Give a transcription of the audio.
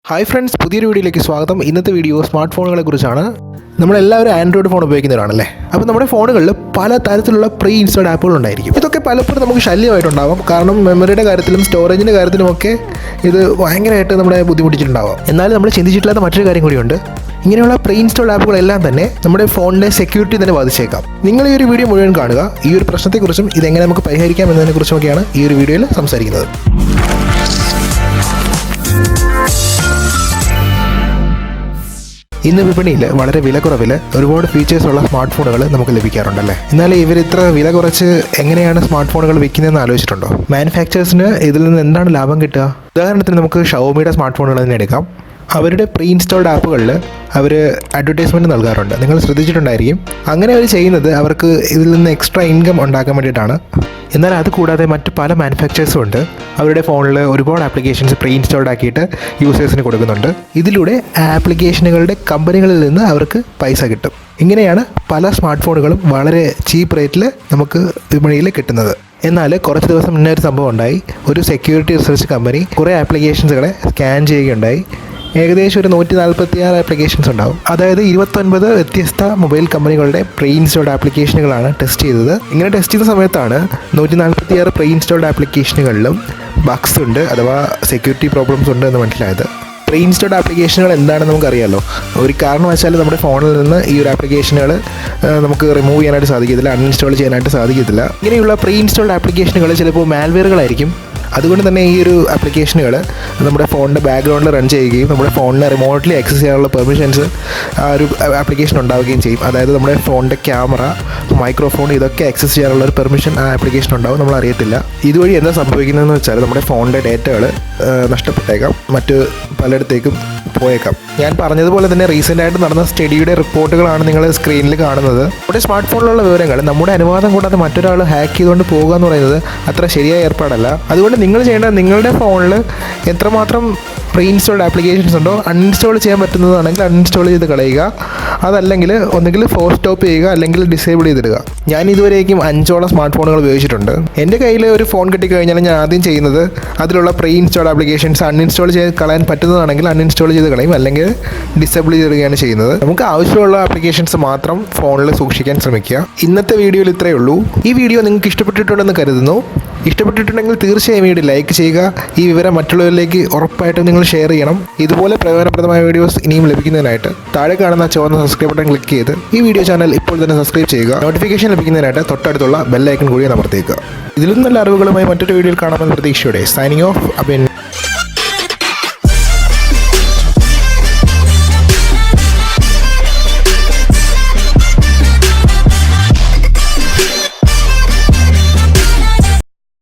Hi friends, പുതിയൊരു വീഡിയോയിലേക്ക് സ്വാഗതം. ഇന്നത്തെ വീഡിയോ സ്മാർട്ട് ഫോണുകളെ കുറിച്ചാണ്. നമ്മളെല്ലാവരും ആൻഡ്രോയിഡ് ഫോൺ ഉപയോഗിക്കുന്നവരാണല്ലേ. അപ്പോൾ നമ്മുടെ ഫോണുകളിൽ പല തരത്തിലുള്ള പ്രീ ഇൻസ്റ്റാൾഡ് ആപ്പുകൾ ഉണ്ടായിരിക്കും. ഇതൊക്കെ പലപ്പോഴും നമുക്ക് ശല്യമായിട്ടുണ്ടാവാം. കാരണം മെമ്മറിയുടെ കാര്യത്തിലും സ്റ്റോറേജിൻ്റെ കാര്യത്തിലുമൊക്കെ ഇത് ഭയങ്കരമായിട്ട് നമ്മളെ ബുദ്ധിമുട്ടിച്ചിട്ടുണ്ടാവാം. എന്നാൽ നമ്മൾ ചിന്തിച്ചിട്ടില്ലാത്ത മറ്റൊരു കാര്യം കൂടിയുണ്ട്. ഇങ്ങനെയുള്ള പ്രീ ഇൻസ്റ്റാൾഡ് ആപ്പുകളെല്ലാം തന്നെ നമ്മുടെ ഫോണിൻ്റെ സെക്യൂരിറ്റി തന്നെ ബാധിച്ചേക്കാം. നിങ്ങൾ ഈ ഒരു വീഡിയോ മുഴുവൻ കാണുക. ഈ ഒരു പ്രശ്നത്തെക്കുറിച്ചും ഇതെങ്ങനെ നമുക്ക് പരിഹരിക്കാം എന്നതിനെക്കുറിച്ചുമൊക്കെയാണ് ഈ ഒരു വീഡിയോയിൽ സംസാരിക്കുന്നത്. ഇന്ന് വിപണിയിൽ വളരെ വില കുറവിൽ ഒരുപാട് ഫീച്ചേഴ്സുള്ള സ്മാർട്ട് ഫോണുകൾ നമുക്ക് ലഭിക്കാറുണ്ടല്ലേ. എന്നാൽ ഇവർ ഇത്ര വില കുറച്ച് എങ്ങനെയാണ് സ്മാർട്ട് ഫോണുകൾ വിൽക്കുന്നതെന്ന് ആലോചിച്ചിട്ടുണ്ടോ? മാനുഫാക്ചേഴ്സിന് ഇതിൽ നിന്ന് എന്താണ് ലാഭം കിട്ടുക? ഉദാഹരണത്തിന് നമുക്ക് ഷവോമിയുടെ സ്മാർട്ട് ഫോണുകൾ തന്നെ എടുക്കാം. അവരുടെ പ്രീ ഇൻസ്റ്റാൾഡ് ആപ്പുകളിൽ അവർ അഡ്വർടൈസ്മെൻറ്റ് നൽകാറുണ്ട്. നിങ്ങൾ ശ്രദ്ധിച്ചിട്ടുണ്ടായിരിക്കും. അങ്ങനെ അവർ ചെയ്യുന്നത് അവർക്ക് ഇതിൽ നിന്ന് എക്സ്ട്രാ ഇൻകം ഉണ്ടാക്കാൻ വേണ്ടിയിട്ടാണ്. എന്നാൽ അത് കൂടാതെ മറ്റ് പല മാനുഫാക്ചേഴ്സും ഉണ്ട്. അവരുടെ ഫോണിൽ ഒരുപാട് ആപ്ലിക്കേഷൻസ് പ്രീ ഇൻസ്റ്റാൾഡ് ആക്കിയിട്ട് യൂസേഴ്സിന് കൊടുക്കുന്നുണ്ട്. ഇതിലൂടെ ആപ്ലിക്കേഷനുകളുടെ കമ്പനികളിൽ നിന്ന് അവർക്ക് പൈസ കിട്ടും. ഇങ്ങനെയാണ് പല സ്മാർട്ട് ഫോണുകളും വളരെ ചീപ്പ് റേറ്റിൽ നമുക്ക് വിപണിയിൽ കിട്ടുന്നത്. എന്നാൽ കുറച്ച് ദിവസം മുന്നേ ഒരു സംഭവം ഉണ്ടായി. ഒരു സെക്യൂരിറ്റി റിസർച്ച് കമ്പനി കുറേ ആപ്ലിക്കേഷൻസുകളെ സ്കാൻ ചെയ്യുകയുണ്ടായി. ഏകദേശം ഒരു 146 ആപ്ലിക്കേഷൻസ് ഉണ്ടാവും. അതായത് 29 വ്യത്യസ്ത മൊബൈൽ കമ്പനികളുടെ പ്രീ ഇൻസ്റ്റാൾഡ് ആപ്ലിക്കേഷനുകളാണ് ടെസ്റ്റ് ചെയ്തത്. ഇങ്ങനെ ടെസ്റ്റ് ചെയ്ത സമയത്താണ് 146 പ്രീ ഇൻസ്റ്റാൾഡ് ആപ്ലിക്കേഷനുകളിലും ബഗ്സ് ഉണ്ട്, അഥവാ സെക്യൂരിറ്റി പ്രോബ്ലംസ് ഉണ്ട് എന്ന് മനസ്സിലായത്. പ്രീ ഇൻസ്റ്റാൾഡ് ആപ്ലിക്കേഷനുകൾ എന്താണെന്ന് നമുക്കറിയാമല്ലോ. ഒരു കാരണവശാൽ നമ്മുടെ ഫോണിൽ നിന്ന് ഈ ഒരു ആപ്ലിക്കേഷനുകൾ നമുക്ക് റിമൂവ് ചെയ്യാനായിട്ട് സാധിക്കത്തില്ല, അൺഇൻസ്റ്റാൾ ചെയ്യാനായിട്ട് സാധിക്കത്തില്ല. ഇങ്ങനെയുള്ള പ്രീ ഇൻസ്റ്റാൾഡ് ആപ്ലിക്കേഷനുകൾ ചിലപ്പോൾ മാൽവെയറുകളായിരിക്കും. അതുകൊണ്ട് തന്നെ ഈ ഒരു ആപ്ലിക്കേഷനുകൾ നമ്മുടെ ഫോണിൻ്റെ ബാക്ക്ഗ്രൗണ്ടിൽ റൺ ചെയ്യുകയും നമ്മുടെ ഫോണിനെ റിമോട്ട്ലി ആക്സസ് ചെയ്യാനുള്ള പെർമിഷൻസ് ആ ഒരു ആപ്ലിക്കേഷൻ ഉണ്ടാവുകയും ചെയ്യും. അതായത് നമ്മുടെ ഫോണിൻ്റെ ക്യാമറ, മൈക്രോഫോൺ ഇതൊക്കെ ആക്സസ് ചെയ്യാനുള്ള ഒരു പെർമിഷൻ ആ ആപ്ലിക്കേഷൻ ഉണ്ടാവും, നമ്മൾ അറിയത്തില്ല. ഇതുവഴി എന്താ സംഭവിക്കുന്നതെന്ന് വെച്ചാൽ നമ്മുടെ ഫോണിൻ്റെ ഡേറ്റകൾ നഷ്ടപ്പെട്ടേക്കാം, മറ്റ് പലയിടത്തേക്കും പോയേക്കാം. ഞാൻ പറഞ്ഞതുപോലെ തന്നെ റീസെൻ്റായിട്ട് നടന്ന സ്റ്റഡിയുടെ റിപ്പോർട്ടുകളാണ് നിങ്ങൾ സ്ക്രീനിൽ കാണുന്നത്. നമ്മുടെ സ്മാർട്ട് ഫോണിലുള്ള വിവരങ്ങൾ നമ്മുടെ അനുവാദം കൂടാതെ മറ്റൊരാൾ ഹാക്ക് ചെയ്തുകൊണ്ട് പോകുക എന്ന് പറയുന്നത് അത്ര ശരിയായ ഏർപ്പാടല്ല. അതുകൊണ്ട് നിങ്ങൾ ചെയ്യേണ്ടത് നിങ്ങളുടെ ഫോണിൽ എത്രമാത്രം പ്രീ ഇൻസ്റ്റാൾഡ് ആപ്ലിക്കേഷൻസ് ഉണ്ടോ അൺഇൻസ്റ്റാൾ ചെയ്യാൻ പറ്റുന്നതാണെങ്കിൽ അൺഇൻസ്റ്റാൾ ചെയ്ത് കളയുക. അതല്ലെങ്കിൽ ഒന്നുകിൽ ഫോർസ് സ്റ്റോപ്പ് ചെയ്യുക, അല്ലെങ്കിൽ ഡിസേബിൾ ചെയ്തിടുക. ഞാൻ ഇതുവരേക്കും 5ഓളം സ്മാർട്ട് ഫോണുകൾ ഉപയോഗിച്ചിട്ടുണ്ട്. എൻ്റെ കയ്യിൽ ഒരു ഫോൺ കിട്ടിക്കഴിഞ്ഞാൽ ഞാൻ ആദ്യം ചെയ്യുന്നത് അതിലുള്ള പ്രീ ഇൻസ്റ്റാൾഡ് ആപ്ലിക്കേഷൻസ് അൺഇൻസ്റ്റാൾ ചെയ്ത് കളയാൻ പറ്റുന്നതാണെങ്കിൽ അൺഇൻസ്റ്റാൾ ചെയ്ത് കളയും, അല്ലെങ്കിൽ ഡിസേബിൾ ചെയ്തിടുകയാണ് ചെയ്യുന്നത്. നമുക്ക് ആവശ്യമുള്ള ആപ്ലിക്കേഷൻസ് മാത്രം ഫോണിൽ സൂക്ഷിക്കാൻ ശ്രമിക്കുക. ഇന്നത്തെ വീഡിയോയിൽ ഇത്രയേ ഉള്ളൂ. ഈ വീഡിയോ നിങ്ങൾക്ക് ഇഷ്ടപ്പെട്ടിട്ടുണ്ടെന്ന് കരുതുന്നു. ഇഷ്ടപ്പെട്ടിട്ടുണ്ടെങ്കിൽ തീർച്ചയായും വീഡിയോ ലൈക്ക് ചെയ്യുക. ഈ വിവരം മറ്റുള്ളവരിലേക്ക് ഉറപ്പായിട്ടും നിങ്ങൾ ഷെയർ ചെയ്യണം. ഇതുപോലെ പ്രയോജനപ്രദമായ വീഡിയോസ് ഇനിയും ലഭിക്കുന്നതിനായിട്ട് താഴെ കാണുന്ന ചുവന്ന സബ്സ്ക്രൈബ് ബട്ടൺ ക്ലിക്ക് ചെയ്ത് ഈ വീഡിയോ ചാനൽ ഇപ്പോൾ തന്നെ സബ്സ്ക്രൈബ് ചെയ്യുക. നോട്ടിഫിക്കേഷൻ ലഭിക്കുന്നതിനായിട്ട് തൊട്ടടുത്തുള്ള ബെൽ ഐക്കൺ കൂടി അമർത്തിയേക്കുക. ഇതിലും നല്ല അറിവുകളുമായി മറ്റൊരു വീഡിയോയിൽ കാണാമെന്ന പ്രതീക്ഷയോടെ സൈനിങ് ഓഫ്, അബിൻ.